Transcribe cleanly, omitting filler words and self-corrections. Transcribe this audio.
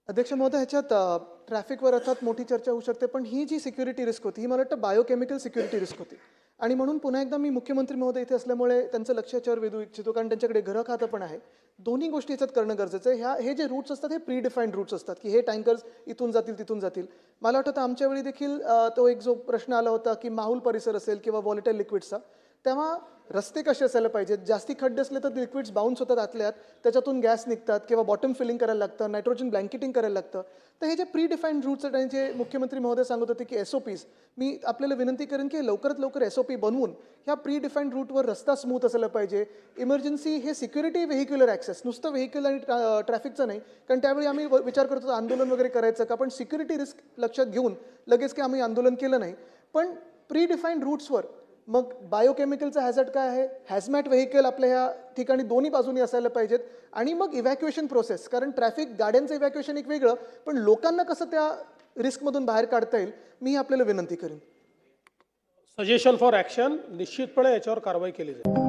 अध्यक्ष महोदय, ह्याच्यात ट्रॅफिकवर अर्थात मोठी चर्चा होऊ शकते, पण ही जी सिक्युरिटी रिस्क होती, ही मला वाटतं बायोकेमिकल सिक्युरिटी रिस्क होती. आणि म्हणून पुन्हा एकदा मी मुख्यमंत्री महोदय इथे असल्यामुळे त्यांचं लक्ष याच्यावर वेधू इच्छितो, कारण त्यांच्याकडे गृह खातं पण आहे. दोन्ही गोष्टी याच्यात करणं गरजेचं आहे. हे जे रूट्स असतात, हे प्री डिफाईन्ड रूट्स असतात, की हे टँकर्स इथून जातील, तिथून जातील. मला वाटतं आमच्या वेळी देखील तो एक जो प्रश्न आला होता, की माहूल परिसर असेल किंवा व्हॉलेटाईल लिक्विड्सचा, तेव्हा रस्ते कसे असायला पाहिजेत, जास्ती खड्डे असले तर लिक्विड्स बाउन्स होतात आतल्यात, त्याच्यातून गॅस निघतात किंवा बॉटम फिलिंग करायला लागतं, नायट्रोजन ब्लँकेटिंग करायला लागतं. तर हे जे प्री डिफाईन्ड रूट्स आहेत आणि जे मुख्यमंत्री महोदय सांगत होते, की SOPs, मी आपल्याला विनंती करेन की लवकरात लवकर SOP बनवून ह्या प्री डिफाईन्ड रूटवर रस्ता स्मूथ असायला पाहिजे. इमर्जन्सी हे सिक्युरिटी व्हेहिक्युलर ॲक्सेस, नुसतं व्हेहिकल आणि ट्रॅफिकचं नाही, कारण त्यावेळी आम्ही विचार करत होतो आंदोलन वगैरे करायचं का, पण सिक्युरिटी रिस्क लक्षात घेऊन लगेच काही आम्ही आंदोलन केलं नाही. पण प्री डिफाईन्ड रूट्सवर मग बायोकेमिकलचा हॅझर्ड काय आहे, हॅझमॅट व्हेकल आपल्या ह्या ठिकाणी दोन्ही बाजूनी असायला पाहिजेत. आणि मग इव्हॅक्युएशन प्रोसेस, कारण ट्रॅफिक गाड्यांचं इव्हॅक्युएशन एक वेगळं, पण लोकांना कसं त्या रिस्कमधून बाहेर काढता येईल, मी आपल्याला विनंती करेन. सजेशन फॉर ॲक्शन निश्चितपणे याच्यावर कारवाई केली जाईल.